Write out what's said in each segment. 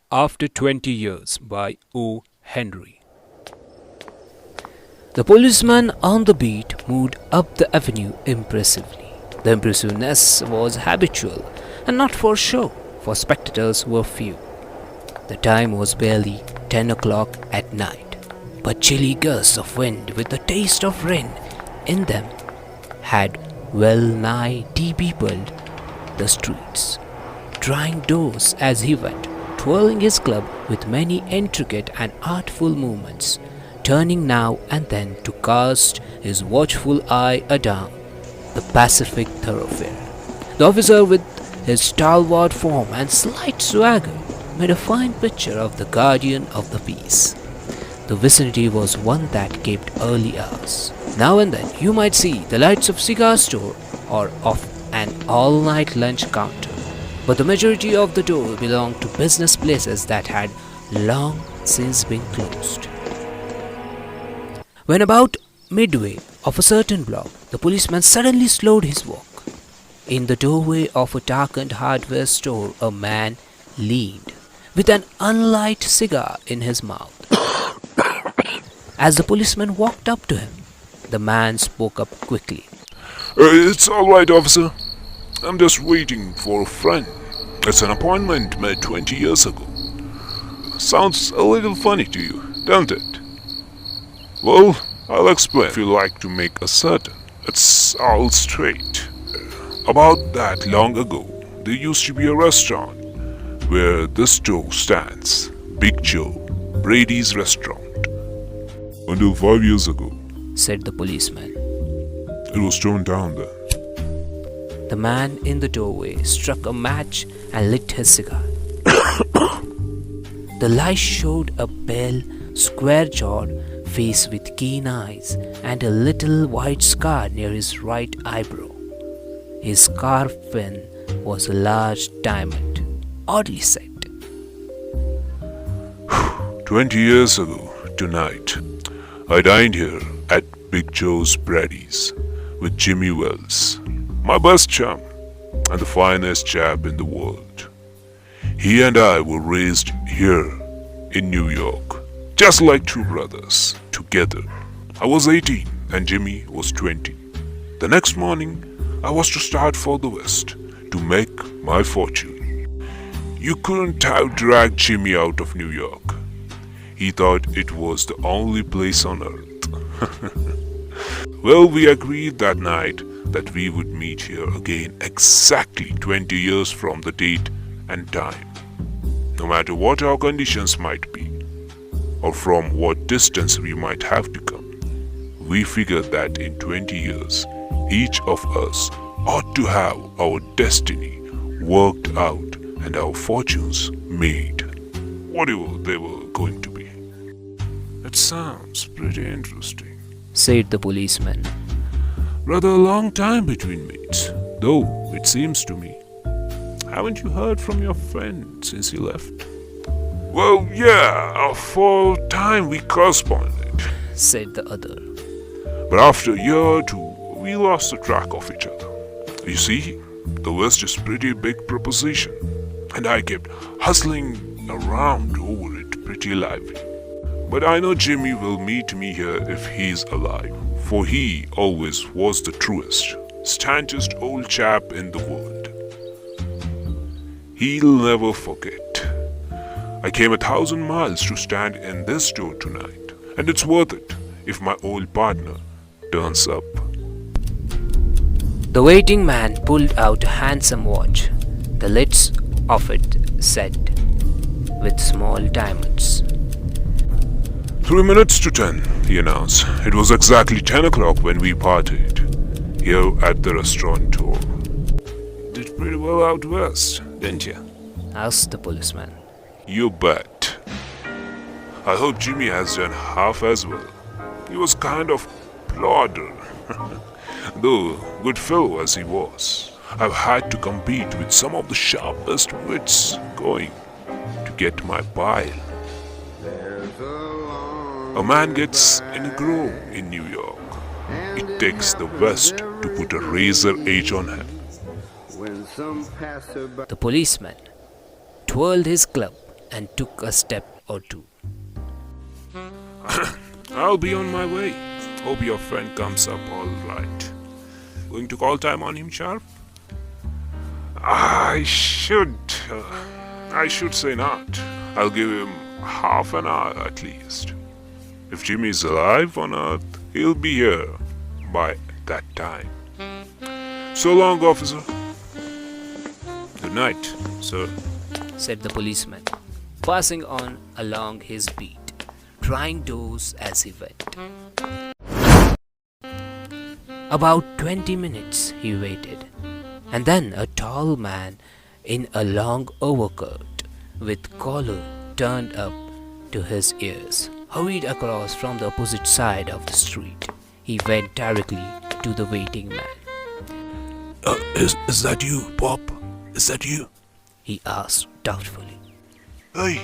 After 20 Years by O.Henry. The policeman on the beat moved up the avenue impressively. The impressiveness was habitual and not for show, for spectators were few. The time was barely 10 o'clock at night, but chilly gusts of wind with the taste of rain in them had well nigh de-peopled the streets, trying doors as he went, twirling his club with many intricate and artful movements, turning now and then to cast his watchful eye adown the pacific thoroughfare. The officer, with his stalwart form and slight swagger, made a fine picture of the guardian of the peace. The vicinity was one that kept early hours. Now and then you might see the lights of cigar store or of an all-night lunch counter, but the majority of the door belonged to business places that had long since been closed. When about midway of a certain block, the policeman suddenly slowed his walk. In the doorway of a darkened hardware store, a man leaned, with an unlit cigar in his mouth. As the policeman walked up to him, the man spoke up quickly. It's all right, officer. I'm just waiting for a friend. It's an appointment made 20 years ago. Sounds a little funny to you, doesn't it? Well, I'll explain if you like to make a certain. It's all straight. About that long ago, there used to be a restaurant where this store stands. Big Joe, Brady's restaurant. Until 5 years ago, said the policeman. It was torn down then. The man in the doorway struck a match and lit his cigar. The light showed a pale, square-jawed face with keen eyes and a little white scar near his right eyebrow. His scarf pin was a large diamond, oddly set. 20 years ago, tonight, I dined here at Big Joe's Brady's with Jimmy Wells, my best chum and the finest chap in the world. He and I were raised here in New York, just like two brothers, together. I was 18 and Jimmy was 20. The next morning, I was to start for the West to make my fortune. You couldn't have dragged Jimmy out of New York. He thought it was the only place on earth. Well, we agreed that night that we would meet here again exactly 20 years from the date and time. No matter what our conditions might be, or from what distance we might have to come, we figured that in 20 years, each of us ought to have our destiny worked out and our fortunes made, whatever they were going to be. It sounds pretty interesting, said the policeman. Rather a long time between mates, though, it seems to me. Haven't you heard from your friend since he left? Well, yeah, for a time we corresponded, said the other. But after a year or two, we lost the track of each other. You see, the West is a pretty big proposition, and I kept hustling around over it pretty lively. But I know Jimmy will meet me here if he's alive, for he always was the truest, stanchest old chap in the world. He'll never forget. I came 1,000 miles to stand in this store tonight, and it's worth it if my old partner turns up. The waiting man pulled out a handsome watch, the lids of it set with small diamonds. 3 minutes to 10, he announced. It was exactly 10 o'clock when we parted, here at the restaurant door. Did pretty well out west, didn't you? Asked the policeman. You bet. I hope Jimmy has done half as well. He was kind of plodder. Though, good fellow as he was, I've had to compete with some of the sharpest wits going to get my pile. A man gets in a groove in New York. It takes the West to put a razor edge on him. The policeman twirled his club and took a step or two. I'll be on my way. Hope your friend comes up all right. Going to call time on him sharp? I should say not. I'll give him half an hour at least. If Jimmy's alive on Earth, he'll be here by that time. So long, officer. Good night, sir, said the policeman, passing on along his beat, trying doors as he went. About 20 minutes he waited, and then a tall man in a long overcoat with collar turned up to his ears hurried across from the opposite side of the street. He went directly to the waiting man. Is that you, Bob? Is that you? He asked doubtfully. Hey,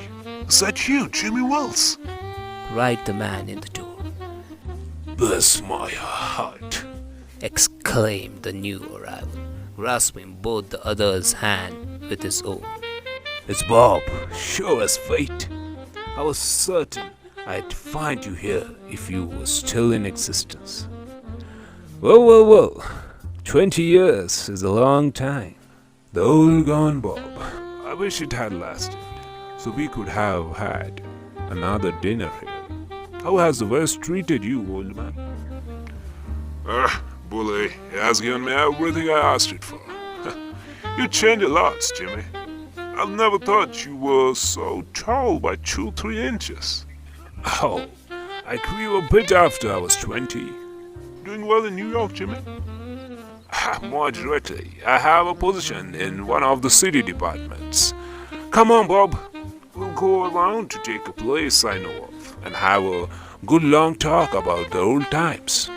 is that you, Jimmy Wells? Cried the man in the door. Bless my heart, Exclaimed the new arrival, grasping both the other's hand with his own. It's Bob, sure as fate. I was certain I'd find you here if you were still in existence. Well. 20 years is a long time. The old gone Bob. I wish it had lasted, so we could have had another dinner here. How has the West treated you, old man? Bully, it has given me everything I asked it for. You changed a lot, Jimmy. I never thought you were so tall by 2-3 inches. Oh, I grew a bit after I was 20. Doing well in New York, Jimmy? Moderately, I have a position in one of the city departments. Come on, Bob. We'll go around to take a place I know of and have a good long talk about the old times.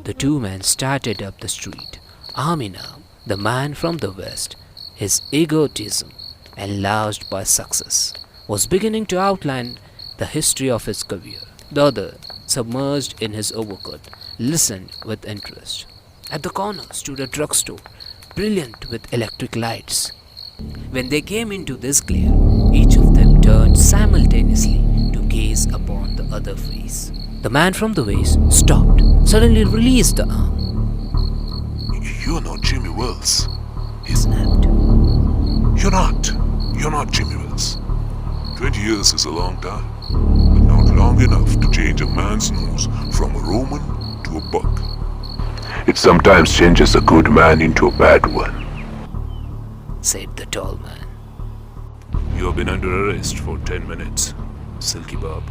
The two men started up the street, arm in arm, the man from the West, his egotism, enlarged by success, was beginning to outline the history of his career. The other, submerged in his overcoat, listened with interest. At the corner stood a drugstore, brilliant with electric lights. When they came into this glare, each of them turned simultaneously to gaze upon the other face. The man from the West stopped, suddenly released the arm. You're not Jimmy Wells. He snapped. You're not Jimmy Wells. 20 years is a long time, but not long enough to change a man's nose from a Roman to a buck. It sometimes changes a good man into a bad one, said the tall man. You have been under arrest for 10 minutes, Silky Bob.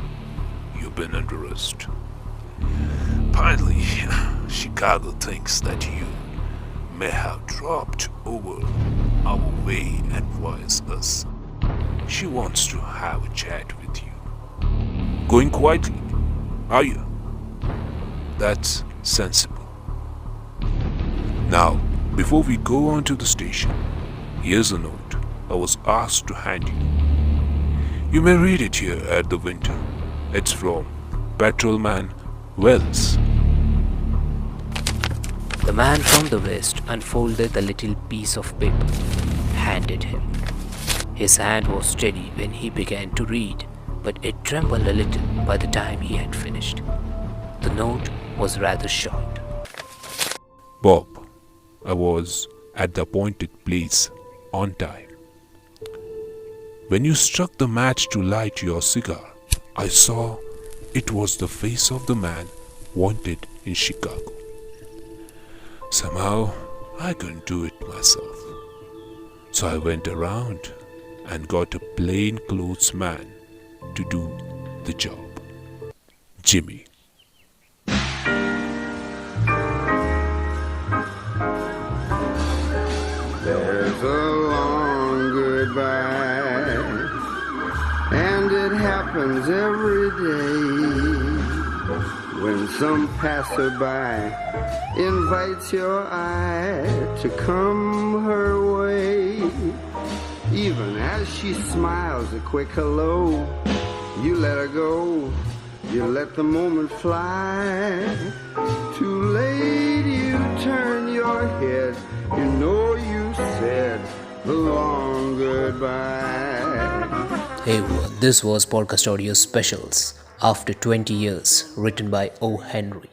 You've been under arrest. Apparently, Chicago thinks that you may have dropped over our way and advise us. She wants to have a chat with you. Going quietly, are you? That's sensible. Now, before we go on to the station, here's a note I was asked to hand you. You may read it here at the window. It's from Patrolman Wells. The man from the West unfolded the little piece of paper, handed him. His hand was steady when he began to read, but it trembled a little by the time he had finished. The note was rather short. Bob, I was at the appointed place on time. When you struck the match to light your cigar, I saw it was the face of the man wanted in Chicago. Somehow, I couldn't do it myself. So I went around and got a plainclothes man to do the job. Jimmy. There's a long goodbye, and it happens every day when some passerby invites your eye to come her way. Even as she smiles a quick hello, you let her go, you let the moment fly. Too late you turn your head, you know you said the long goodbye. Hey everyone, this was Podcast Audio Specials After 20 Years, written by O.Henry.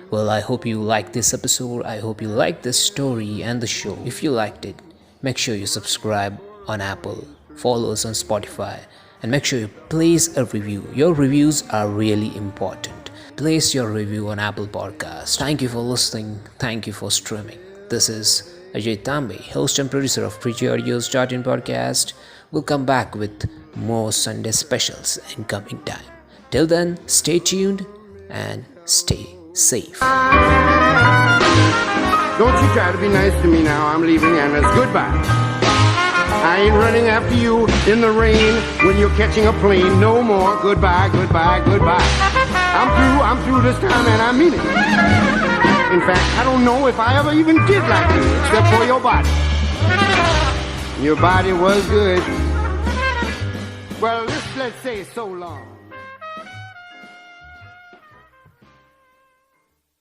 Well, I hope you liked this episode. I hope you liked this story and the show. If you liked it, make sure you subscribe on Apple, follow us on Spotify, and make sure you place a review. Your reviews are really important. Place your review on Apple Podcast. Thank you for listening. Thank you for streaming. This is AJAY TAMBE, host and producer of Preachy Audio's Starting Podcast. We'll come back with more Sunday specials in coming time. Till then, stay tuned and stay safe. Don't you try to be nice to me now. I'm leaving and it's goodbye. I ain't running after you in the rain when you're catching a plane. No more. Goodbye, goodbye, goodbye. I'm through this time and I mean it. In fact, I don't know if I ever even did like you except for your body. Your body was good. Well, let's say so long.